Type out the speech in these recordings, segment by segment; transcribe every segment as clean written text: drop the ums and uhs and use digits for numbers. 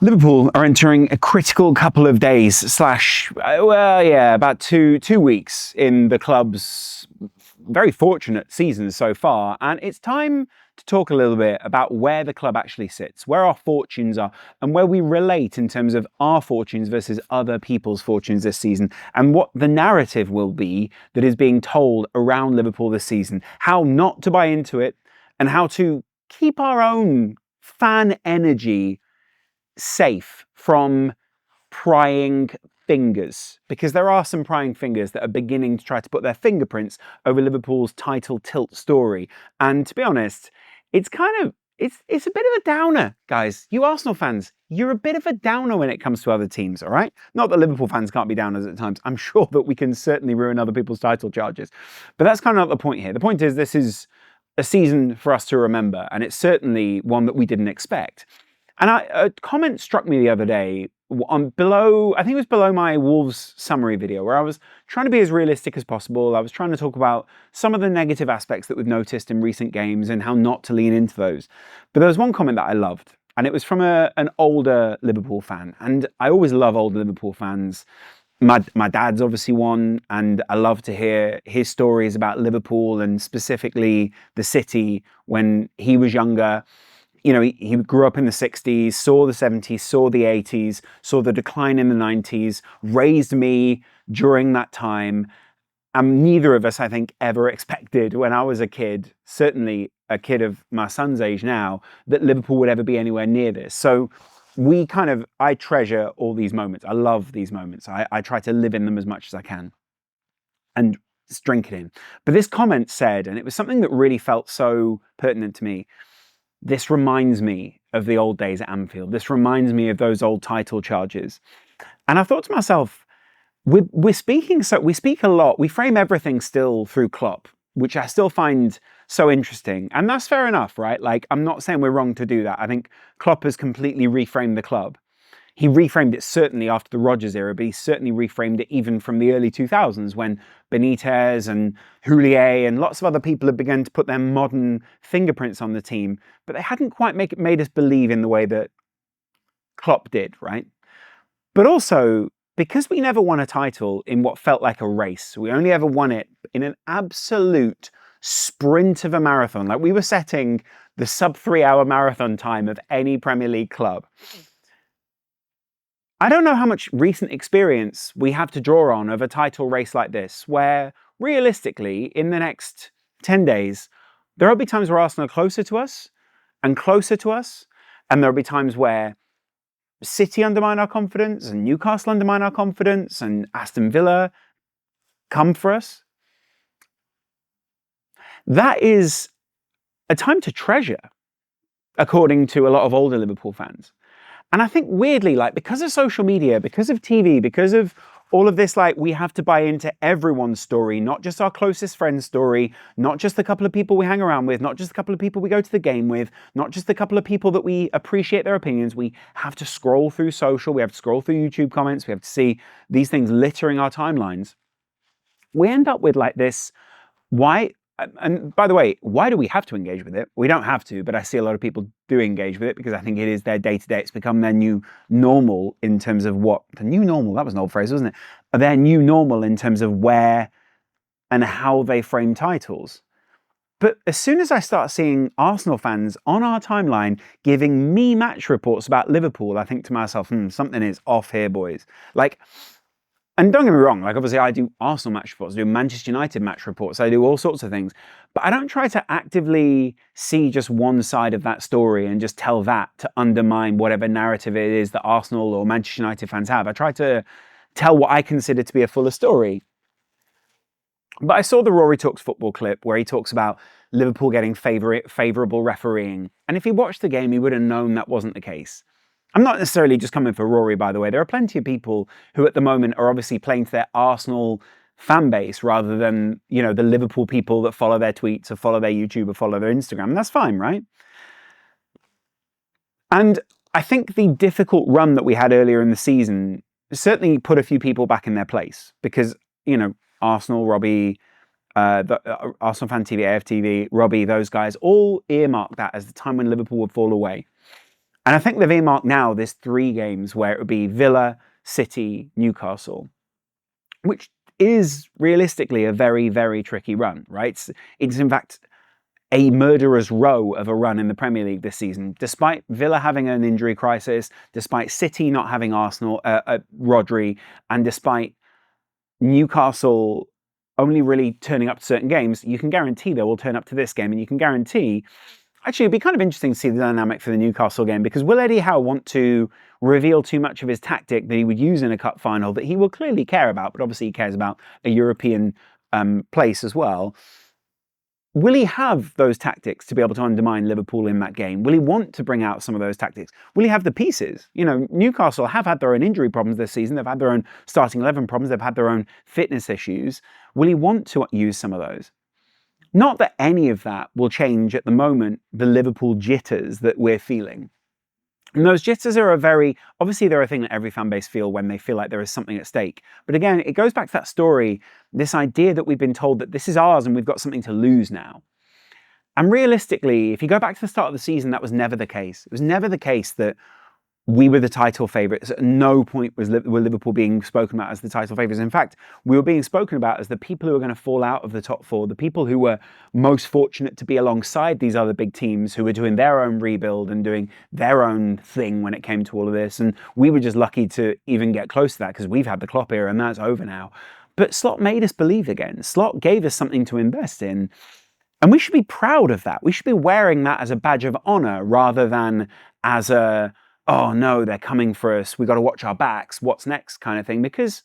Liverpool are entering a critical couple of days about two weeks in the club's very fortunate season so far. And it's time to talk a little bit about where the club actually sits, where our fortunes are, and where we relate in terms of our fortunes versus other people's fortunes this season, and what the narrative will be that is being told around Liverpool this season, how not to buy into it, and how to keep our own fan energy safe from prying fingers, because there are some prying fingers that are beginning to try to put their fingerprints over Liverpool's title tilt story. And to be honest, it's a bit of a downer, guys. You Arsenal fans, you're a bit of a downer when it comes to other teams, all right? Not that Liverpool fans can't be downers at times. I'm sure that we can certainly ruin other people's title charges. But that's kind of not the point here. The point is this is a season for us to remember, and it's certainly one that we didn't expect. And a comment struck me the other day I think it was below my Wolves summary video, where I was trying to be as realistic as possible. I was trying to talk about some of the negative aspects that we've noticed in recent games and how not to lean into those. But there was one comment that I loved, and it was from an older Liverpool fan. And I always love older Liverpool fans. My dad's obviously one, and I love to hear his stories about Liverpool and specifically the city when he was younger. You know, he grew up in the 60s, saw the 70s, saw the 80s, saw the decline in the 90s, raised me during that time. And neither of us, I think, ever expected when I was a kid, certainly a kid of my son's age now, that Liverpool would ever be anywhere near this. So I treasure all these moments. I love these moments. I try to live in them as much as I can and just drink it in. But this comment said, and it was something that really felt so pertinent to me, this reminds me of the old days at Anfield. This reminds me of those old title charges. And I thought to myself, we speak a lot. We frame everything still through Klopp, which I still find so interesting. And that's fair enough, right? Like, I'm not saying we're wrong to do that. I think Klopp has completely reframed the club. He reframed it certainly after the Rodgers era, but he certainly reframed it even from the early 2000s when Benitez and Houllier and lots of other people had begun to put their modern fingerprints on the team, but they hadn't quite made us believe in the way that Klopp did, right? But also, because we never won a title in what felt like a race, we only ever won it in an absolute sprint of a marathon. Like, we were setting the sub 3-hour marathon time of any Premier League club. I don't know how much recent experience we have to draw on of a title race like this, where realistically, in the next 10 days, there will be times where Arsenal are closer to us, and there'll be times where City undermine our confidence, and Newcastle undermine our confidence, and Aston Villa come for us. That is a time to treasure, according to a lot of older Liverpool fans. And I think weirdly, like, because of social media, because of TV, because of all of this, like, we have to buy into everyone's story, not just our closest friend's story, not just the couple of people we hang around with, not just the couple of people we go to the game with, not just the couple of people that we appreciate their opinions. We have to scroll through social, we have to scroll through YouTube comments, we have to see these things littering our timelines. We end up with like this, and by the way, why do we have to engage with it? We don't have to, but I see a lot of people do engage with it because I think it is their day-to-day. It's become their new normal in terms of what... The new normal, that was an old phrase, wasn't it? Their new normal in terms of where and how they frame titles. But as soon as I start seeing Arsenal fans on our timeline giving me match reports about Liverpool, I think to myself, something is off here, boys. Like... And don't get me wrong, like, obviously I do Arsenal match reports, I do Manchester United match reports, I do all sorts of things. But I don't try to actively see just one side of that story and just tell that to undermine whatever narrative it is that Arsenal or Manchester United fans have. I try to tell what I consider to be a fuller story. But I saw the Rory Talks Football clip where he talks about Liverpool getting favourable refereeing. And if he watched the game, he would have known that wasn't the case. I'm not necessarily just coming for Rory, by the way. There are plenty of people who at the moment are obviously playing to their Arsenal fan base rather than, you know, the Liverpool people that follow their tweets or follow their YouTube or follow their Instagram. And that's fine, right? And I think the difficult run that we had earlier in the season certainly put a few people back in their place because, you know, Arsenal, Robbie, the Arsenal Fan TV, AFTV, Robbie, those guys all earmarked that as the time when Liverpool would fall away. And I think they've earmarked now this 3 games where it would be Villa, City, Newcastle, which is realistically a very, very tricky run, right? It's in fact a murderer's row of a run in the Premier League this season, despite Villa having an injury crisis, despite City not having Arsenal, Rodri, and despite Newcastle only really turning up to certain games. You can guarantee they will turn up to this game, and you can guarantee. Actually, it'd be kind of interesting to see the dynamic for the Newcastle game, because will Eddie Howe want to reveal too much of his tactic that he would use in a cup final that he will clearly care about, but obviously he cares about a European place as well? Will he have those tactics to be able to undermine Liverpool in that game? Will he want to bring out some of those tactics? Will he have the pieces? You know, Newcastle have had their own injury problems this season. They've had their own starting 11 problems. They've had their own fitness issues. Will he want to use some of those? Not that any of that will change at the moment the Liverpool jitters that we're feeling. And those jitters are obviously they're a thing that every fan base feel when they feel like there is something at stake. But again, it goes back to that story, this idea that we've been told that this is ours and we've got something to lose now. And realistically, if you go back to the start of the season, that was never the case. It was never the case that we were the title favourites. At no point were Liverpool being spoken about as the title favourites. In fact, we were being spoken about as the people who were going to fall out of the top 4, the people who were most fortunate to be alongside these other big teams who were doing their own rebuild and doing their own thing when it came to all of this. And we were just lucky to even get close to that because we've had the Klopp era and that's over now. But Slot made us believe again. Slot gave us something to invest in. And we should be proud of that. We should be wearing that as a badge of honour rather than as a, oh no, they're coming for us, we've got to watch our backs, what's next kind of thing, because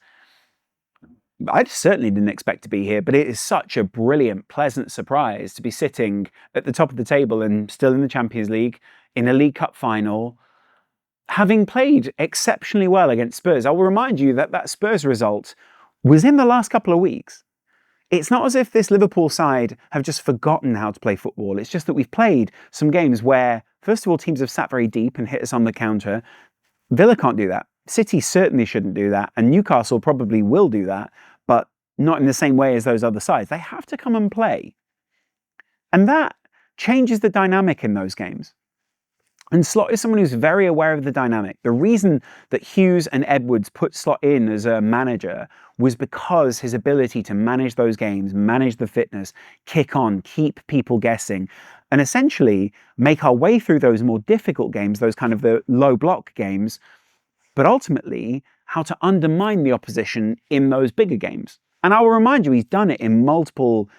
I certainly didn't expect to be here, but it is such a brilliant, pleasant surprise to be sitting at the top of the table and still in the Champions League, in a League Cup final, having played exceptionally well against Spurs. I will remind you that that Spurs result was in the last couple of weeks. It's not as if this Liverpool side have just forgotten how to play football. It's just that we've played some games where, first of all, teams have sat very deep and hit us on the counter. Villa can't do that. City certainly shouldn't do that. And Newcastle probably will do that, but not in the same way as those other sides. They have to come and play. And that changes the dynamic in those games. And Slot is someone who's very aware of the dynamic. The reason that Hughes and Edwards put Slot in as a manager was because his ability to manage those games, manage the fitness, kick on, keep people guessing, and essentially make our way through those more difficult games, those kind of the low block games, but ultimately how to undermine the opposition in those bigger games. And I will remind you, he's done it in multiple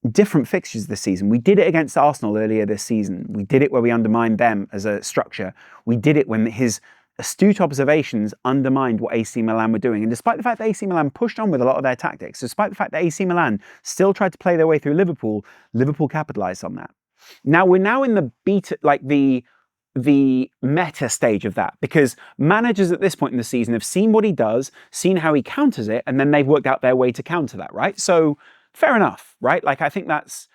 different fixtures this season. We did it against Arsenal earlier this season. We did it where we undermined them as a structure. We did it when his astute observations undermined what AC Milan were doing. And despite the fact that AC Milan pushed on with a lot of their tactics, despite the fact that AC Milan still tried to play their way through Liverpool, Liverpool capitalised on that. Now we're now in the beta, like the meta stage of that, because managers at this point in the season have seen what he does, seen how he counters it, and then they've worked out their way to counter that, right? So fair enough, right? Like I think that's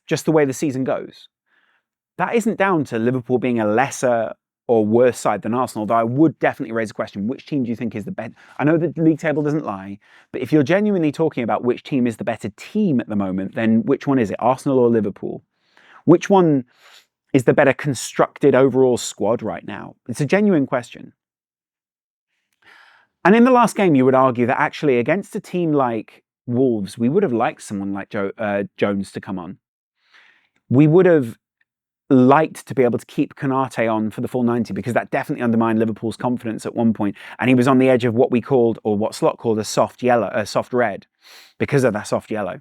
just the way the season goes. That isn't down to Liverpool being a lesser or worse side than Arsenal, though I would definitely raise a question. Which team do you think is the better? I know the league table doesn't lie, but if you're genuinely talking about which team is the better team at the moment, then which one is it, Arsenal or Liverpool? Which one is the better constructed overall squad right now? It's a genuine question. And in the last game, you would argue that actually against a team like Wolves, we would have liked someone like Jones to come on. We would have liked to be able to keep Konate on for the full 90 because that definitely undermined Liverpool's confidence at one point. And he was on the edge of what we called, or what Slot called, a soft red, because of that soft yellow.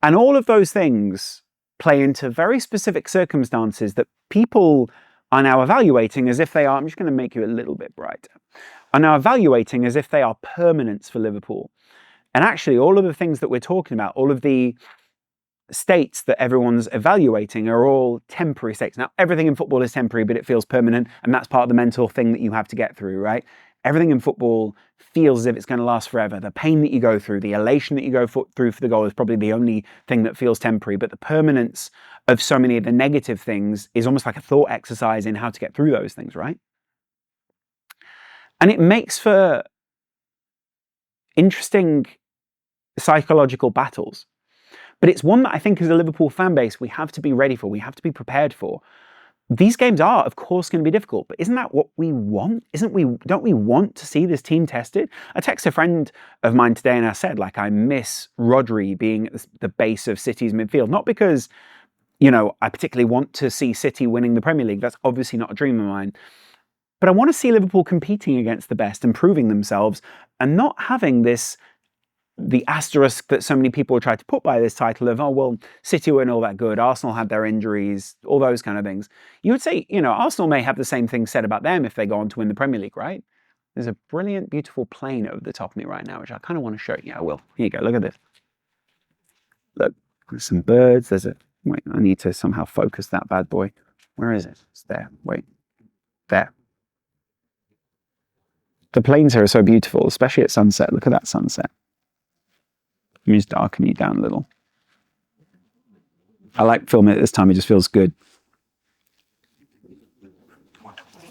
And all of those things play into very specific circumstances that people are now evaluating as if they are, I'm just going to make you a little bit brighter, are now evaluating as if they are permanents for Liverpool. And actually, all of the things that we're talking about, all of the states that everyone's evaluating are all temporary states. Now, everything in football is temporary, but it feels permanent, and that's part of the mental thing that you have to get through, right? Everything in football feels as if it's going to last forever. The pain that you go through, the elation that you go through for the goal is probably the only thing that feels temporary, but the permanence of so many of the negative things is almost like a thought exercise in how to get through those things, right? And it makes for interesting psychological battles. But it's one that I think as a Liverpool fan base, we have to be ready for, we have to be prepared for. these games are, of course, going to be difficult, but isn't that what we want? Don't we want to see this team tested? I texted a friend of mine today and I said, like, I miss Rodri being at the base of City's midfield, not because, I particularly want to see City winning the Premier League. That's obviously not a dream of mine. But I want to see Liverpool competing against the best and proving themselves and not having the asterisk that so many people try to put by this title of, oh, well, City weren't all that good, Arsenal had their injuries, all those kind of things. You would say, Arsenal may have the same thing said about them if they go on to win the Premier League, right? There's a brilliant, beautiful plane over the top of me right now, which I kind of want to show you. Yeah, I will. Here you go, look at this. Look, there's some birds, wait, I need to somehow focus that bad boy. Where is it? It's there, wait, there. The planes here are so beautiful, especially at sunset. Look at that sunset. Let me just darken you down a little. I like filming it this time, it just feels good.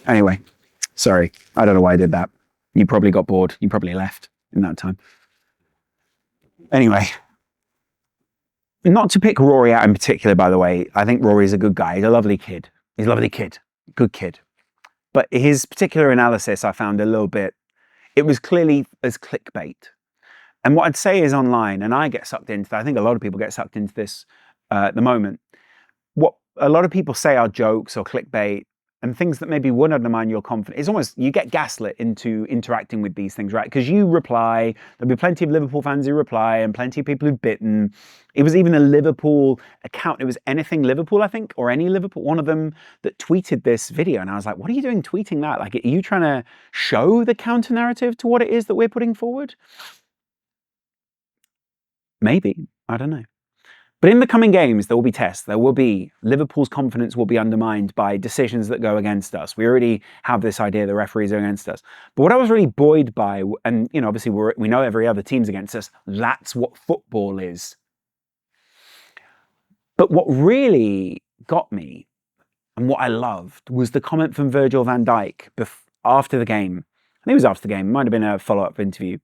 Anyway, sorry, I don't know why I did that. You probably got bored, you probably left in that time. Anyway, not to pick Rory out in particular, by the way. I think Rory's a good guy, he's a lovely kid. He's a lovely kid, good kid. But his particular analysis I found a little bit, it was clearly as clickbait. And what I'd say is online, and I get sucked into that, I think a lot of people get sucked into this at the moment, what a lot of people say are jokes or clickbait and things that maybe would undermine your confidence. It's almost, you get gaslit into interacting with these things, right? Because you reply, there'll be plenty of Liverpool fans who reply and plenty of people who've bitten. It was even a Liverpool account, it was Anything Liverpool, I think, or Any Liverpool, one of them that tweeted this video. And I was like, what are you doing tweeting that? Like, are you trying to show the counter narrative to what it is that we're putting forward? Maybe, I don't know. But in the coming games, there will be tests. There will be, Liverpool's confidence will be undermined by decisions that go against us. We already have this idea the referees are against us. But what I was really buoyed by, and obviously we know every other team's against us, that's what football is. But what really got me, and what I loved, was the comment from Virgil van Dijk after the game. I think it was after the game, it might have been a follow-up interview,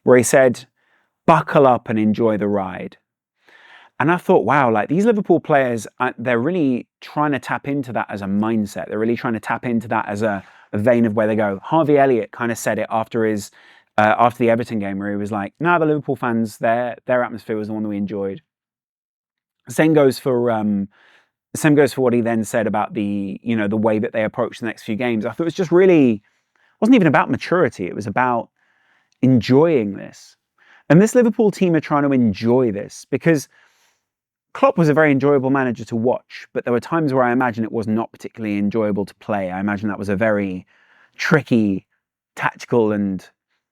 where he said, buckle up and enjoy the ride. And I thought, wow, like these Liverpool players, they're really trying to tap into that as a mindset. They're really trying to tap into that as a vein of where they go. Harvey Elliott kind of said it after the Everton game, where he was like, no, the Liverpool fans, their atmosphere was the one that we enjoyed. Same goes for what he then said about the way that they approach the next few games. I thought it was just really, it wasn't even about maturity. It was about enjoying this. And this Liverpool team are trying to enjoy this because Klopp was a very enjoyable manager to watch, but there were times where I imagine it was not particularly enjoyable to play. I imagine that was a very tricky, tactical and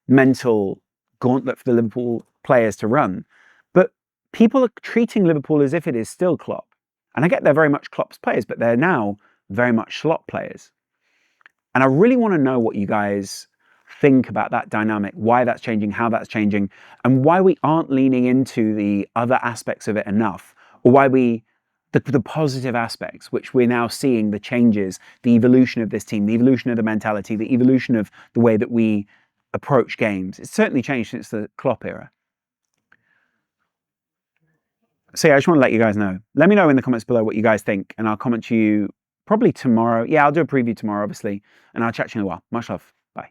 mental gauntlet for the Liverpool players to run. But people are treating Liverpool as if it is still Klopp. And I get they're very much Klopp's players, but they're now very much slot players. And I really want to know what you guys think about that dynamic, why that's changing, how that's changing, and why we aren't leaning into the other aspects of it enough, or why the positive aspects, which we're now seeing, the changes, the evolution of this team, the evolution of the mentality, the evolution of the way that we approach games. It's certainly changed since the Klopp era. So yeah, I just want to let you guys know. Let me know in the comments below what you guys think, and I'll comment to you probably tomorrow. Yeah, I'll do a preview tomorrow, obviously, and I'll chat to you in a while. Much love. Bye.